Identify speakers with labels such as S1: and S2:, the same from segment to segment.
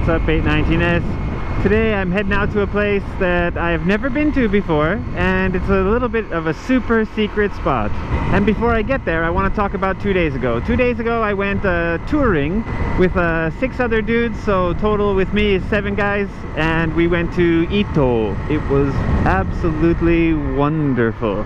S1: what's up 819S? Today I'm heading out to a place that I've never been to before, and it's a little bit of a super secret spot. And before I get there, I want to talk about 2 days ago. 2 days ago I went touring with 6 other dudes, so total with me is 7 guys, and we went to Ito. It was absolutely wonderful.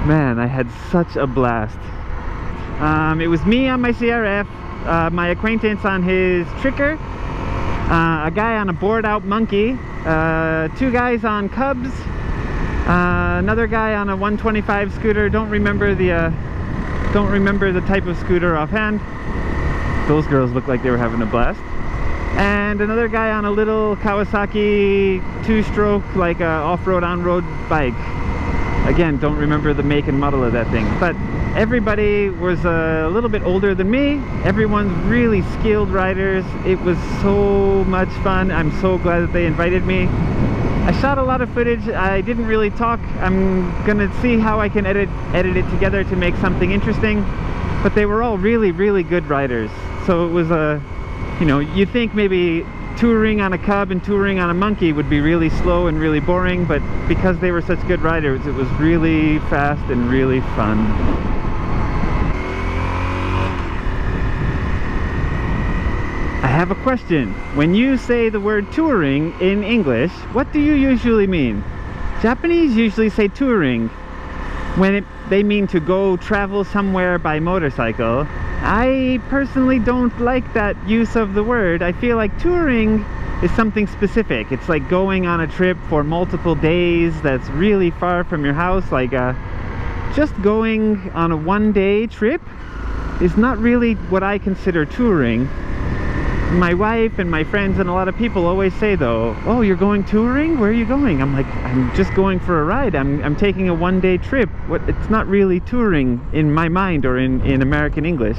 S1: Man, I had such a blast. It was me on my CRF, my acquaintance on his Tricker, a guy on a bored out monkey, 2 guys on Cubs, another guy on a 125 scooter. Don't remember the type of scooter offhand. Those girls looked like they were having a blast. And another guy on a little Kawasaki 2-stroke, like a off-road on-road bike. Again, don't remember the make and model of that thing, but everybody was a little bit older than me. Everyone's really skilled riders. It was so much fun. I'm so glad that they invited me. I shot a lot of footage. I didn't really talk. I'm gonna see how I can edit it together to make something interesting. But they were all really, really good riders. So it was you know, you'd think maybe touring on a Cub and touring on a monkey would be really slow and really boring, but because they were such good riders, it was really fast and really fun. I have a question. When you say the word touring in English, what do you usually mean? Japanese usually say touring when they mean to go travel somewhere by motorcycle. I personally don't like that use of the word. I feel like touring is something specific. It's like going on a trip for multiple days that's really far from your house. Like just going on a one-day trip is not really what I consider touring. My wife and my friends and a lot of people always say though, oh, you're going touring? Where are you going? I'm like, I'm just going for a ride. I'm taking a one-day trip. It's not really touring in my mind or in American English.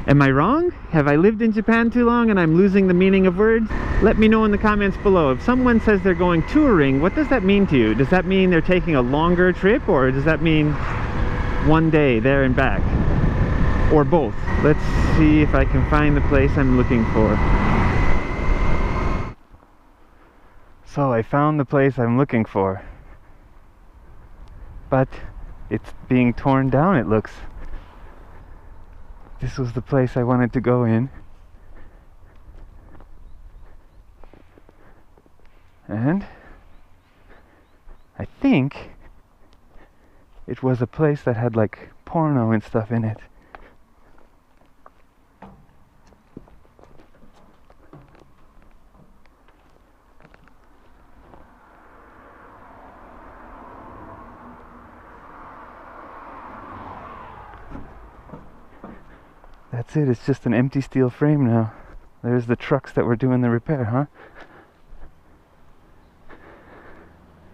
S1: Am I wrong? Have I lived in Japan too long and I'm losing the meaning of words? Let me know in the comments below. If someone says they're going touring, what does that mean to you? Does that mean they're taking a longer trip, or does that mean one day there and back? Or both? Let's see if I can find the place I'm looking for. So I found the place I'm looking for, but it's being torn down, it looks. This was the place I wanted to go in, and I think it was a place that had like porno and stuff in it. That's it, it's just an empty steel frame now. There's the trucks that were doing the repair, huh?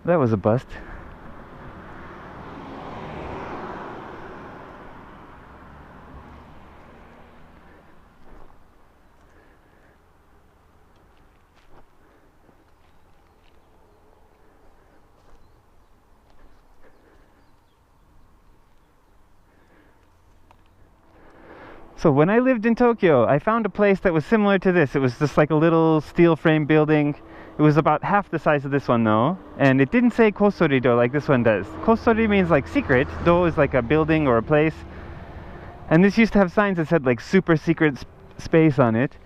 S1: That was a bust. So when I lived in Tokyo, I found a place that was similar to this. It was just like a little steel frame building. It was about half the size of this one though, and it didn't say Kosori-do like this one does. Kosori means like secret, do is like a building or a place. And this used to have signs that said like super secret space on it.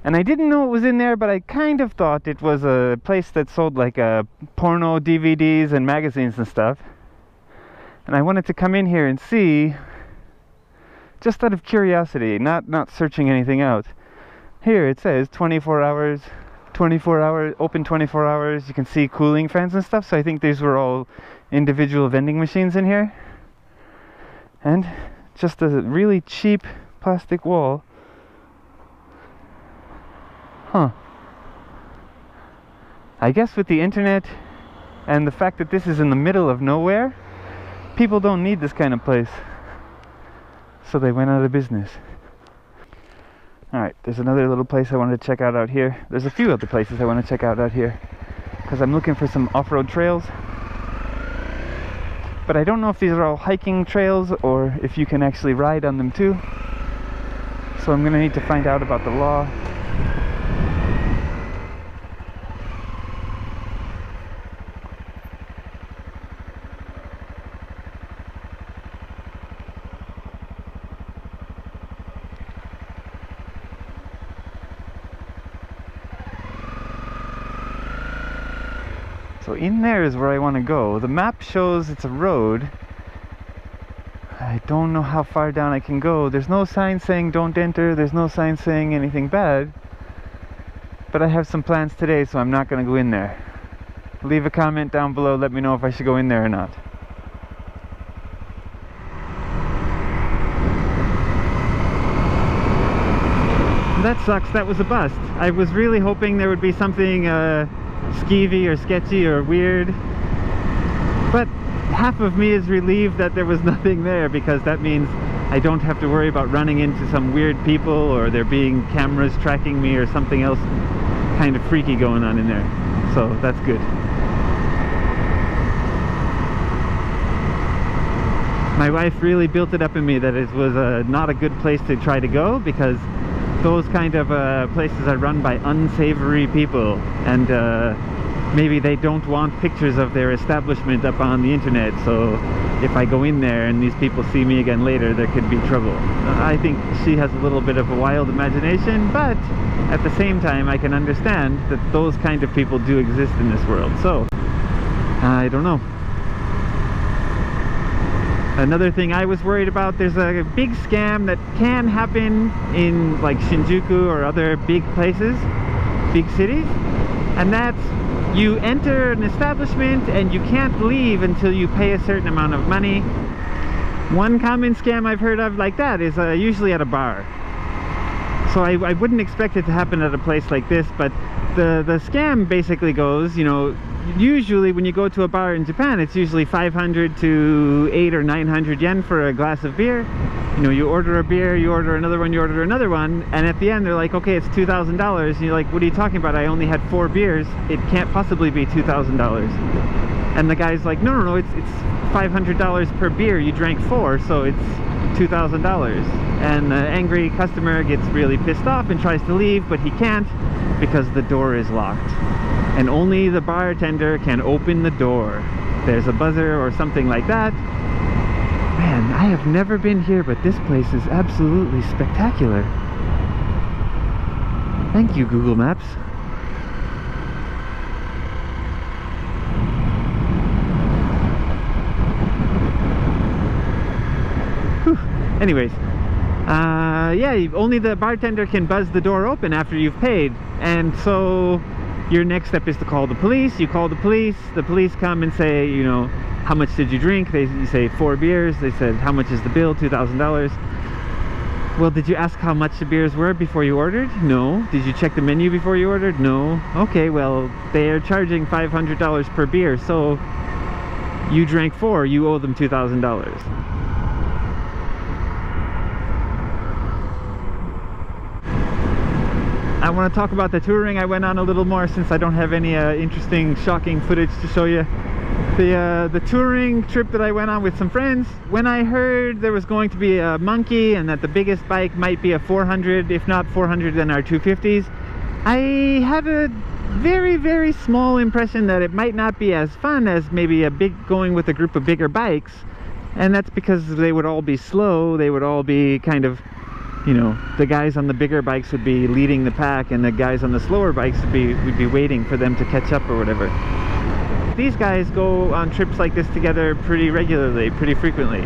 S1: And I didn't know it was in there, but I kind of thought it was a place that sold like porno DVDs and magazines and stuff. And I wanted to come in here and see, just out of curiosity, not searching anything out. Here it says 24 hours, open 24 hours. You can see cooling fans and stuff, so I think these were all individual vending machines in here. And just a really cheap plastic wall. Huh. I guess with the internet and the fact that this is in the middle of nowhere, people don't need this kind of place. So they went out of business. Alright, there's another little place I wanted to check out here. There's a few other places I want to check out here, because I'm looking for some off-road trails. But I don't know if these are all hiking trails or if you can actually ride on them too. So I'm going to need to find out about the law. in there is where I want to go. The map shows it's a road. I don't know how far down I can go. There's no sign saying don't enter. There's no sign saying anything bad. But I have some plans today, so I'm not going to go in there. Leave a comment down below. Let me know if I should go in there or not. That sucks. That was a bust. I was really hoping there would be something skeevy or sketchy or weird. But half of me is relieved that there was nothing there, because that means I don't have to worry about running into some weird people or there being cameras tracking me or something else kind of freaky going on in there. So that's good. My wife really built it up in me that it was not a good place to try to go, because those kind of places are run by unsavory people, and maybe they don't want pictures of their establishment up on the internet, so if I go in there and these people see me again later, there could be trouble. I think she has a little bit of a wild imagination, but at the same time I can understand that those kind of people do exist in this world, so I don't know. Another thing I was worried about, there's a big scam that can happen in like Shinjuku or other big places, big cities, and that's you enter an establishment and you can't leave until you pay a certain amount of money. One common scam I've heard of like that is usually at a bar. So I wouldn't expect it to happen at a place like this, but the scam basically goes, you know, usually when you go to a bar in Japan, it's usually 500 to 800 or 900 yen for a glass of beer. You know, you order a beer, you order another one, you order another one, and at the end they're like, okay, it's $2,000. And you're like, what are you talking about? I only had 4 beers. It can't possibly be $2,000. And the guy's like, no, it's $500 per beer. You drank 4, so it's $2,000. And the angry customer gets really pissed off and tries to leave, but he can't because the door is locked. And only the bartender can open the door. There's a buzzer or something like that. Man, I have never been here, but this place is absolutely spectacular. Thank you, Google Maps. Whew. Anyways, yeah, only the bartender can buzz the door open after you've paid, and so your next step is to call the police. You call the police come and say, you know, how much did you drink? You say 4 beers. They said, how much is the bill? $2,000. Well, did you ask how much the beers were before you ordered? No. Did you check the menu before you ordered? No. Okay, well, they're charging $500 per beer, so you drank 4, you owe them $2,000. I want to talk about the touring I went on a little more, since I don't have any interesting, shocking footage to show you. The touring trip that I went on with some friends, when I heard there was going to be a monkey and that the biggest bike might be a 400, if not 400 then our 250s, I had a very, very small impression that it might not be as fun as maybe going with a group of bigger bikes. And that's because they would all be slow, they would all be kind of, you know, the guys on the bigger bikes would be leading the pack, and the guys on the slower bikes would be waiting for them to catch up or whatever. These guys go on trips like this together pretty regularly, pretty frequently.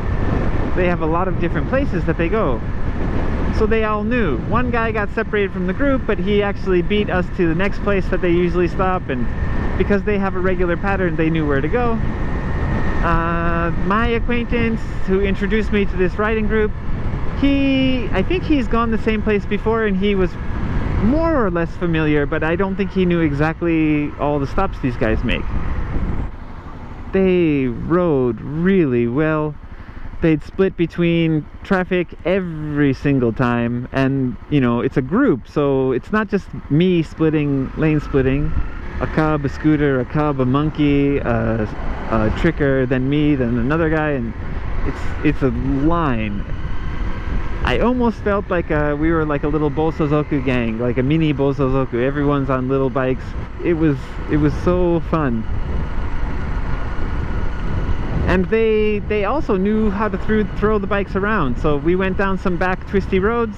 S1: They have a lot of different places that they go. So they all knew. One guy got separated from the group, but he actually beat us to the next place that they usually stop, and because they have a regular pattern, they knew where to go. My acquaintance who introduced me to this riding group, I think he's gone the same place before, and he was more or less familiar, but I don't think he knew exactly all the stops these guys make. They rode really well. They'd split between traffic every single time, and you know, it's a group, so it's not just me lane splitting, a cub, a scooter, a cub, a monkey, a tricker, then me, then another guy, and it's a line. I almost felt like we were like a little Bosozoku gang, like a mini Bosozoku. Everyone's on little bikes. It was so fun. And they also knew how to throw the bikes around. So we went down some back twisty roads.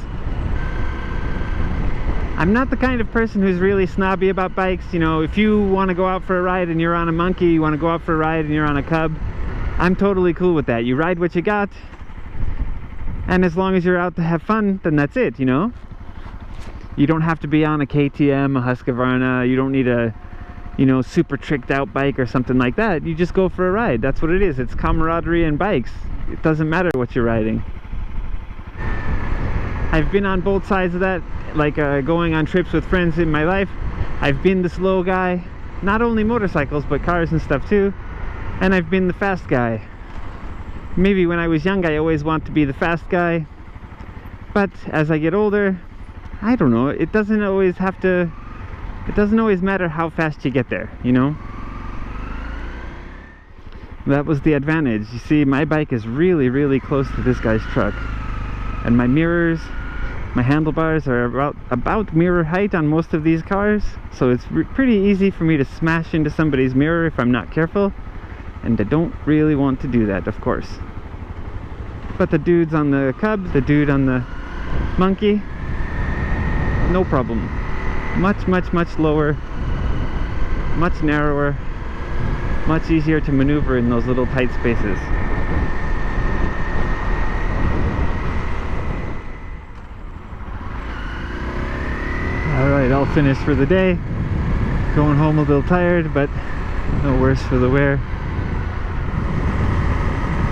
S1: I'm not the kind of person who's really snobby about bikes. You know, if you want to go out for a ride and you're on a monkey, you want to go out for a ride and you're on a cub, I'm totally cool with that. You ride what you got, and as long as you're out to have fun, then that's it, you know? You don't have to be on a KTM, a Husqvarna. You don't need a, you know, super tricked out bike or something like that. You just go for a ride. That's what it is. It's camaraderie in bikes. It doesn't matter what you're riding. I've been on both sides of that, like going on trips with friends in my life. I've been the slow guy, not only motorcycles but cars and stuff too, and I've been the fast guy. Maybe when I was young I always want to be the fast guy, but as I get older, I don't know, it doesn't always matter how fast you get there, you know? That was the advantage. You see, my bike is really, really close to this guy's truck, and my mirrors, my handlebars are about mirror height on most of these cars, so it's pretty easy for me to smash into somebody's mirror if I'm not careful, and I don't really want to do that, of course. But the dudes on the cub, the dude on the monkey, no problem. Much, much, much lower, much narrower, much easier to maneuver in those little tight spaces. Alright, all finished for the day. Going home a little tired, but no worse for the wear.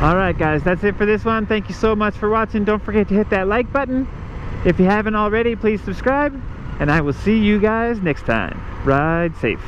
S1: Alright guys, that's it for this one. Thank you so much for watching. Don't forget to hit that like button. If you haven't already, please subscribe. And I will see you guys next time. Ride safe.